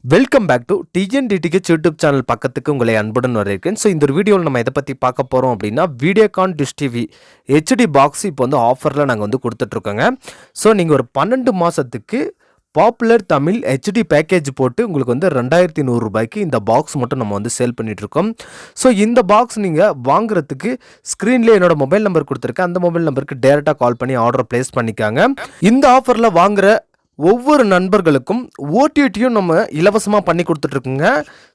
Welcome back to டிஎன்டிடிக்கு YouTube channel பக்கத்துக்கு உங்களை அன்புடன் வரவேற்கிறேன். ஸோ இந்த வீடியோவில் நம்ம எதை பற்றி பார்க்க போகிறோம் அப்படின்னா Videocon dish TV HD box இப்போ வந்து ஆஃபரில் நாங்கள் வந்து கொடுத்துட்ருக்கோங்க. ஸோ நீங்கள் ஒரு 12 மாதத்துக்கு பாப்புலர் தமிழ் ஹெச்டி பேக்கேஜ் போட்டு உங்களுக்கு வந்து 2100 ரூபாய்க்கு இந்த பாக்ஸ் மட்டும் நம்ம வந்து சேல் பண்ணிகிட்ருக்கோம். ஸோ இந்த பாக்ஸ் நீங்கள் வாங்குறதுக்கு ஸ்க்ரீன்லேயே என்னோட மொபைல் நம்பர் கொடுத்துருக்கேன். அந்த மொபைல் நம்பருக்கு டேரெக்டாக கால் பண்ணி ஆர்டர் ப்ளேஸ் பண்ணிக்காங்க. இந்த ஆஃபரில் வாங்குகிற ஒவ்வொரு நண்பர்களுக்கும் ஓடிடியும் நம்ம இலவசமாக பண்ணி கொடுத்துட்ருக்குங்க.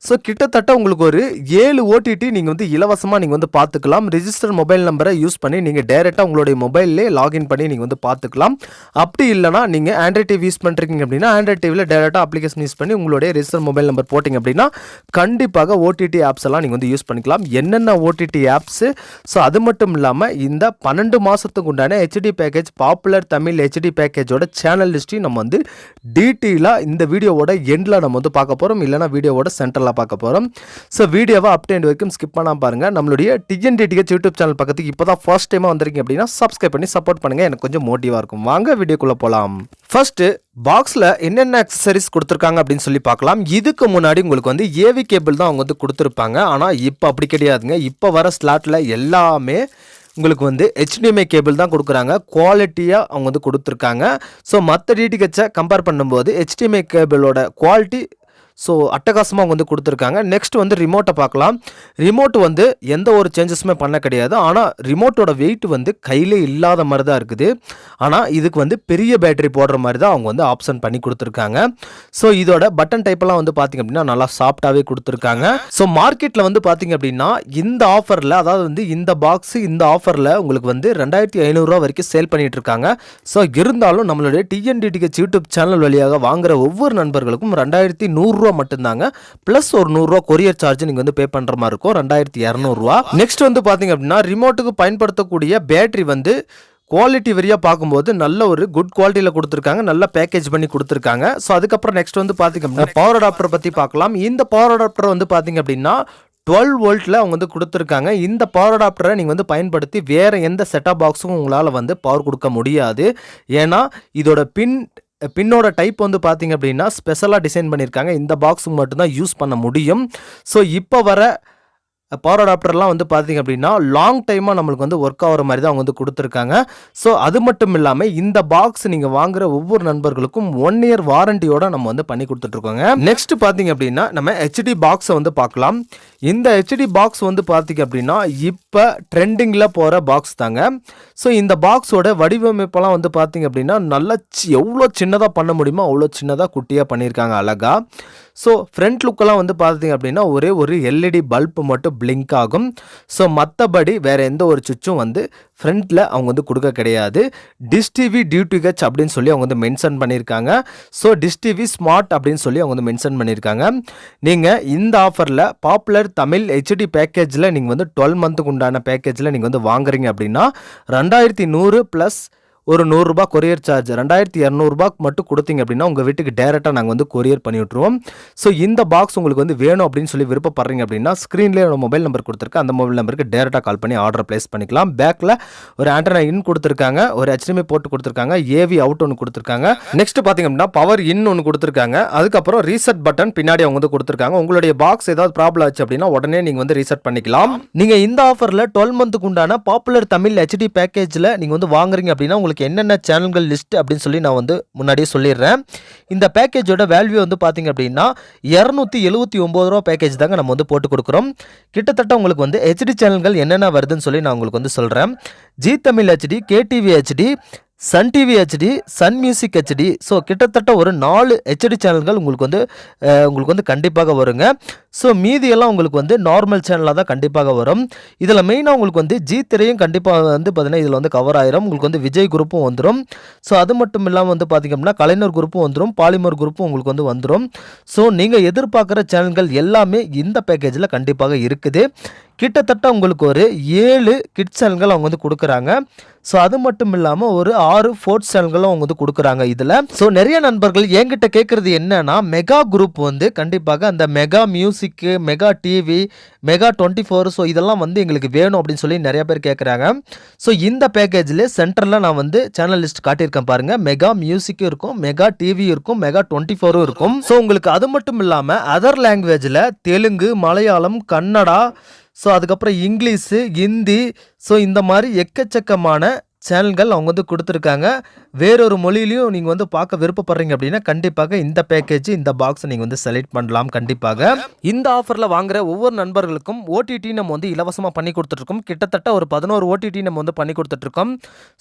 ஸோ கிட்டத்தட்ட உங்களுக்கு ஒரு 7 ஓடிடி நீங்கள் வந்து இலவசமாக நீங்கள் வந்து பார்த்துக்கலாம். ரிஜிஸ்டர் மொபைல் நம்பரை யூஸ் பண்ணி நீங்கள் டைரெக்டாக உங்களுடைய மொபைல்லே லாகின் பண்ணி நீங்கள் வந்து பார்த்துக்கலாம். அப்படி இல்லைனா நீங்கள் ஆண்ட்ராய்ட் டிவி யூஸ் பண்ணுறீங்க அப்படின்னா ஆண்ட்ராய்ட் டிவியில் டேரெக்டாக அப்ளிகேஷன் யூஸ் பண்ணி உங்களுடைய ரிஜிஸ்டர் மொபைல் நம்பர் போட்டிங்க அப்படின்னா கண்டிப்பாக ஓடிடி ஆப்ஸ் எல்லாம் நீங்கள் வந்து யூஸ் பண்ணிக்கலாம். என்னென்ன ஓடிடி ஆப்ஸு, ஸோ அது மட்டும் இல்லாமல் இந்த 12 மாதத்துக்கு உண்டான HD package popular Tamil HD பேக்கேஜோட சேனல் லிஸ்ட்டையும் நம்ம வந்து டீட்டெயிலாக இந்த வீடியோவோட எண்டில் நம்ம வந்து பார்க்க போகிறோம், இல்லைனா வீடியோவோட சென்டரில் பார்க்க போகிறோம். ஸோ வீடியோவை அப் டு எண்ட் வரைக்கும் ஸ்கிப் பண்ணாமல் பாருங்கள். நம்மளுடைய டிஎன்டிடிஹெச் யூடியூப் சேனல் பக்கத்துக்கு இப்போ தான் ஃபர்ஸ்ட் டைமாக வந்திருக்கீங்க அப்படின்னா சப்ஸ்கிரைப் பண்ணி சப்போர்ட் பண்ணுங்கள், எனக்கு கொஞ்சம் மோட்டிவாக இருக்கும். வாங்க வீடியோக்குள்ளே போகலாம். ஃபர்ஸ்ட்டு பாக்ஸில் என்னென்ன அக்சசரிஸ் கொடுத்துருக்காங்க அப்படின்னு சொல்லி பார்க்கலாம். இதுக்கு முன்னாடி உங்களுக்கு வந்து ஏவி கேபிள் தான் அவங்க வந்து கொடுத்துருப்பாங்க. ஆனால் இப்போ அப்படி கிடையாதுங்க. இப்போ வர ஸ்லாட்டில் எல்லாமே உங்களுக்கு வந்து HDMI கேபிள் தான் கொடுக்குறாங்க. குவாலிட்டியாக அவங்க வந்து கொடுத்துருக்காங்க. ஸோ மற்ற டிடிஹெச்சை கம்பேர் பண்ணும்போது HDMI கேபிளோட குவாலிட்டி ஸோ அட்டகாசமாக அவங்க வந்து கொடுத்துருக்காங்க. நெக்ஸ்ட் வந்து ரிமோட்டை பார்க்கலாம். ரிமோட் வந்து எந்த ஒரு சேஞ்சஸுமே பண்ண கிடையாது. ஆனால் ரிமோட்டோட வெயிட் வந்து கையிலே இல்லாத மாதிரி தான் இருக்குது. ஆனால் இதுக்கு வந்து பெரிய பேட்டரி போடுற மாதிரி தான் அவங்க வந்து ஆப்ஷன் பண்ணி கொடுத்துருக்காங்க. ஸோ இதோட பட்டன் டைப்பெல்லாம் வந்து பார்த்திங்க அப்படின்னா நல்லா சாஃப்டாகவே கொடுத்துருக்காங்க. ஸோ மார்க்கெட்டில் வந்து பார்த்திங்க அப்படின்னா இந்த ஆஃபரில், அதாவது வந்து இந்த பாக்ஸு இந்த ஆஃபரில் உங்களுக்கு வந்து 2500 ரூபா வரைக்கும் சேல் பண்ணிகிட்டு இருக்காங்க. ஸோ இருந்தாலும் நம்மளுடைய டிஎன்டிடிஹெச் யூடியூப் சேனல் வழியாக வாங்குகிற ஒவ்வொரு நண்பர்களுக்கும் 2100 ரூபா மட்டும்தாங்க. பிளஸ் ஒரு 100 ரூபா கொரியர் சார்ஜ் நீங்க வந்து பே பண்ற மாதிரி இருக்கும். 2200 ரூபா. நெக்ஸ்ட் வந்து பாத்தீங்க அப்படின்னா ரிமோட்டுக்கு பயன்படுத்தக்கூடிய பேட்டரி வந்து குவாலிட்டி வரியா பார்க்கும்போது நல்ல ஒரு குட் குவாலிட்டியில் கொடுத்துருக்காங்க, நல்ல பேக்கேஜ் பண்ணி கொடுத்துருக்காங்க. ஸோ அதுக்கப்புறம் நெக்ஸ்ட் வந்து பார்த்தீங்க அப்படின்னா பவர் அடாப்டர் பற்றி பார்க்கலாம். இந்த பவர் அடாப்டர் வந்து பார்த்தீங்க அப்படின்னா 12 வோல்ட்டில் அவங்க வந்து கொடுத்துருக்காங்க. இந்த பவர் அடாப்டரை நீங்கள் வந்து பயன்படுத்தி வேறு எந்த செட்டாப் பாக்ஸும் உங்களால் வந்து பவர் கொடுக்க முடியாது. ஏன்னா இதோட பின்னோட டைப் வந்து பார்த்தீங்க அப்படின்னா ஸ்பெஷலாக டிசைன் பண்ணியிருக்காங்க. இந்த பாக்ஸுக்கு மட்டும்தான் யூஸ் பண்ண முடியும். ஸோ இப்போ வர பவர் அடாப்டர்லாம் வந்து பார்த்தீங்க அப்படின்னா லாங் டைமாக நம்மளுக்கு வந்து ஒர்க் ஆகிற மாதிரி தான் அவங்க வந்து கொடுத்துருக்காங்க. ஸோ அது மட்டும் இல்லாமல் இந்த பாக்ஸ் நீங்கள் வாங்குகிற ஒவ்வொரு நண்பர்களுக்கும் 1 இயர் வாரண்டியோட நம்ம வந்து பண்ணி கொடுத்துட்ருக்கோங்க. நெக்ஸ்ட் பார்த்தீங்க அப்படின்னா நம்ம ஹெச்டி பாக்ஸை வந்து பார்க்கலாம். இந்த ஹெச்டி பாக்ஸ் வந்து பார்த்தீங்க அப்படின்னா இப்போ ட்ரெண்டிங்கில் போகிற பாக்ஸ் தாங்க. ஸோ இந்த பாக்ஸோட வடிவமைப்பெல்லாம் வந்து பார்த்தீங்க அப்படின்னா நல்லா எவ்வளோ சின்னதாக பண்ண முடியுமோ அவ்வளோ சின்னதாக குட்டியாக பண்ணியிருக்காங்க அழகாக. ஸோ ஃப்ரண்ட் லுக்கெல்லாம் வந்து பார்த்தீங்க அப்படின்னா ஒரே ஒரு எல்இடி பல்ப் மட்டும் பிளிங்க் ஆகும். ஸோ மற்றபடி வேறு எந்த ஒரு சுவிட்சும் வந்து ஃப்ரண்ட்டில் அவங்க வந்து கொடுக்க கிடையாது. டிஷ் டிவி டிடிஹெச் அப்படின்னு சொல்லி அவங்க வந்து மென்ஷன் பண்ணியிருக்காங்க. ஸோ டிஷ் டிவி ஸ்மார்ட் அப்படின்னு சொல்லி அவங்க வந்து மென்ஷன் பண்ணியிருக்காங்க. நீங்கள் இந்த ஆஃபரில் பாப்புலர் தமிழ் ஹெச்டி பேக்கேஜில் நீங்கள் வந்து 12 மந்த்துக்கு உண்டான பேக்கேஜில் நீங்கள் வந்து வாங்குறீங்க அப்படின்னா 2100 ப்ளஸ் ஒரு 100 ரூபா கொரியர் சார்ஜ் 2200 ரூபாய்க்கு மட்டும் கொடுத்தீங்க அப்படின்னா உங்கள் வீட்டுக்கு டேரெக்டாக நாங்கள் வந்து கொரியர் பண்ணி விட்ருவோம். ஸோ இந்த பாக்ஸ் உங்களுக்கு வந்து வேணும் அப்படின்னு சொல்லி விருப்பப்படுறீங்க அப்படின்னா ஸ்க்ரீன்லேயே மொபைல் நம்பர் கொடுத்துருக்கேன். அந்த மொபைல் நம்பருக்கு டேரெக்டாக கால் பண்ணி ஆர்டர் ப்ளேஸ் பண்ணிக்கலாம். பேக்கில் ஒரு ஆண்டனா இன் கொடுத்துருக்காங்க, ஒரு HDMI போட்டு கொடுத்துருக்காங்க, ஏவி அவுட் ஒன்று கொடுத்துருக்காங்க. நெக்ஸ்ட் பார்த்தீங்க அப்படின்னா பவர் இன் ஒன்று கொடுத்துருக்காங்க. அதுக்கப்புறம் ரீசெட் பட்டன் பின்னாடி அவங்க வந்து கொடுத்துருக்காங்க. உங்களுடைய பாக்ஸ் ஏதாவது ப்ராப்ளம் ஆச்சு அப்படின்னா உடனே நீங்கள் வந்து ரீசெட் பண்ணிக்கலாம். நீங்கள் இந்த ஆஃபரில் 12 மந்த்துக்கு உண்டான பாப்புலர் தமிழ் ஹெச்டி பேக்கேஜில் நீங்கள் வந்து வாங்குறீங்க அப்படின்னா உங்களுக்கு என்னென்ன சேனல்கள் லிஸ்ட் அப்படின்னு சொல்லி நான் வந்து முன்னாடியே சொல்லிடுறேன். இந்த பேக்கேஜோட வேல்யூ வந்து பார்த்தீங்க அப்படின்னா 279 ரூபா பேக்கேஜ் தாங்க நம்ம வந்து போட்டு கொடுக்குறோம். கிட்டத்தட்ட உங்களுக்கு வந்து ஹெச்டி சேனல்கள் என்னென்ன வருதுன்னு சொல்லி நான் உங்களுக்கு வந்து சொல்கிறேன். Zee Tamil HD, KTV HD, Sun TV HD, Sun music HD. So கிட்டத்தட்ட ஒரு 4 ஹெச்டி சேனல்கள் உங்களுக்கு வந்து கண்டிப்பாக வருங்க. ஸோ மீதியெல்லாம் உங்களுக்கு வந்து நார்மல் சேனலாக தான் கண்டிப்பாக வரும். இதில் மெயினாக உங்களுக்கு வந்து ஜி திரையும் கண்டிப்பாக வந்து பார்த்தீங்கன்னா இதில் வந்து கவர் ஆயிரும். உங்களுக்கு வந்து விஜய் குரூப்பும் வந்துடும். ஸோ அது மட்டும் இல்லாமல் வந்து பார்த்திங்க அப்படின்னா கலைஞர் குரூப்பும் வந்துடும், பாலிமர் குரூப்பும் உங்களுக்கு வந்து வந்துடும். ஸோ நீங்கள் எதிர்பார்க்குற சேனல்கள் எல்லாமே இந்த பேக்கேஜில் கண்டிப்பாக இருக்குது. கிட்டத்தட்ட உங்களுக்கு ஒரு 7 கிட்ஸ் சேனல்கள் அவங்க வந்து கொடுக்குறாங்க. ஸோ அது மட்டும் இல்லாமல் ஒரு 6 ஃபோர்த் சேனல்களும் அவங்க வந்து கொடுக்குறாங்க இதில். ஸோ நிறைய நண்பர்கள் என்கிட்ட கேட்குறது என்னன்னா, மெகா குரூப் வந்து கண்டிப்பாக அந்த மெகா மியூசிக்கு, மெகா டிவி, மெகா 24 ஸோ இதெல்லாம் வந்து எங்களுக்கு வேணும் அப்படின்னு சொல்லி நிறைய பேர் கேட்குறாங்க. ஸோ இந்த பேக்கேஜில் சென்டரில் நான் வந்து சேனல் லிஸ்ட் காட்டியிருக்கேன் பாருங்கள். மெகா மியூசிக்கும் இருக்கும், மெகா டிவி இருக்கும், மெகா 24 இருக்கும். ஸோ உங்களுக்கு அது மட்டும் இல்லாமல் அதர் லாங்குவேஜில் தெலுங்கு, மலையாளம், கன்னடா, ஸோ அதுக்கப்புறம் இங்கிலீஷு, ஹிந்தி, ஸோ இந்த மாதிரி எக்கச்சக்கமான சேனல்கள் அவங்க வந்து கொடுத்துருக்காங்க. வேறொரு மொழியிலையும் நீங்கள் வந்து பார்க்க விருப்பப்படுறீங்க அப்படின்னா கண்டிப்பாக இந்த பேக்கேஜ், இந்த பாக்ஸை நீங்கள் வந்து செலக்ட் பண்ணலாம். கண்டிப்பாக இந்த ஆஃபரில் வாங்குற ஒவ்வொரு நண்பர்களுக்கும் ஓடிடி நம்ம வந்து இலவசமாக பண்ணி கொடுத்துட்ருக்கோம். கிட்டத்தட்ட ஒரு 11 ஓடிடி நம்ம வந்து பண்ணி கொடுத்துட்ருக்கோம்.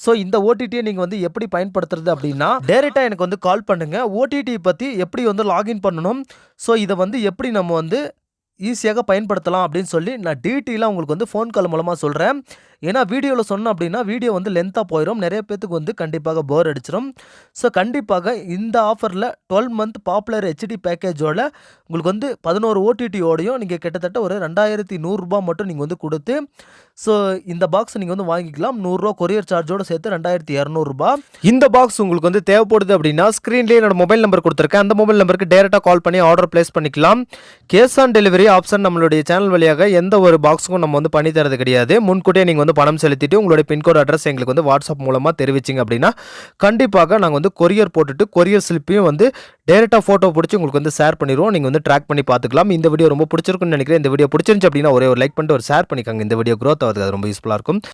ஸோ இந்த ஓடிடியை நீங்கள் வந்து எப்படி பயன்படுத்துறது அப்படின்னா, டேரெக்டாக எனக்கு வந்து கால் பண்ணுங்கள். ஓடிடி பற்றி எப்படி வந்து லாகின் பண்ணணும், ஸோ இதை வந்து எப்படி நம்ம வந்து ஈஸியாக பயன்படுத்தலாம் அப்படின்னு சொல்லி நான் டீட்டெயிலாக உங்களுக்கு வந்து ஃபோன் கால் மூலமாக சொல்கிறேன். ஏன்னா வீடியோவில் சொன்னோம் அப்படின்னா வீடியோ வந்து லென்த்தாக போயிடும், நிறைய பேத்துக்கு வந்து கண்டிப்பாக போர் அடிச்சிடும். ஸோ கண்டிப்பாக இந்த ஆஃபரில் 12 மந்த் பாப்புலர் ஹெச்டி பேக்கேஜோட உங்களுக்கு வந்து 11 ஓடிடியோடையும் நீங்கள் கிட்டத்தட்ட ஒரு 2100 மட்டும் நீங்கள் வந்து கொடுத்து ஸோ இந்த பாக்ஸ் நீங்கள் வந்து வாங்கிக்கலாம். 100 கொரியர் சார்ஜோடு சேர்த்து 2200. இந்த பாக்ஸ் உங்களுக்கு வந்து தேவைப்படுது அப்படின்னா ஸ்க்ரீன்லேயே என்னோட மொபைல் நம்பர் கொடுத்துருக்கேன். அந்த மொபைல் நம்பருக்கு டேரெக்டாக கால் பண்ணி ஆர்டர் பிளேஸ் பண்ணிக்கலாம். கேஷ் ஆன் டெலிவரி ஆப்ஷன் நம்மளுடைய சேனல் வழியாக எந்த ஒரு பாக்ஸுக்கும் நம்ம வந்து பண்ணி தரது கிடையாது. முன்கூட்டியே நீங்கள் வந்து பணம் செலுத்திட்டு உங்களுடைய பின்கோட் அட்ரஸ் எங்களுக்கு வந்து வாட்ஸ்அப் மூலமாக தெரிவிச்சிங்க அப்படின்னா கண்டிப்பாக நாங்கள் வந்து கொரியர் போட்டுட்டு கொரியர் ஸ்லிப்பையும் வந்து டேரெக்டாக ஃபோட்டோ பிடிச்சி உங்களுக்கு வந்து ஷேர் பண்ணிடுவோம். நீங்கள் வந்து ட்ராக் பண்ணி பார்த்துக்கலாம். இந்த வீடியோ ரொம்ப பிடிச்சிருக்குன்னு நினைக்கிறேன். இந்த வீடியோ பிடிச்சிருந்துச்சு அப்படின்னா ஒரே ஒரு லைக் பண்ணிட்டு ஒரு ஷேர் பண்ணிக்கோங்க. இந்த வீடியோ க்ரோத் ஆகுது, அது ரொம்ப யூஸ்ஃபுல்லாக இருக்கும்.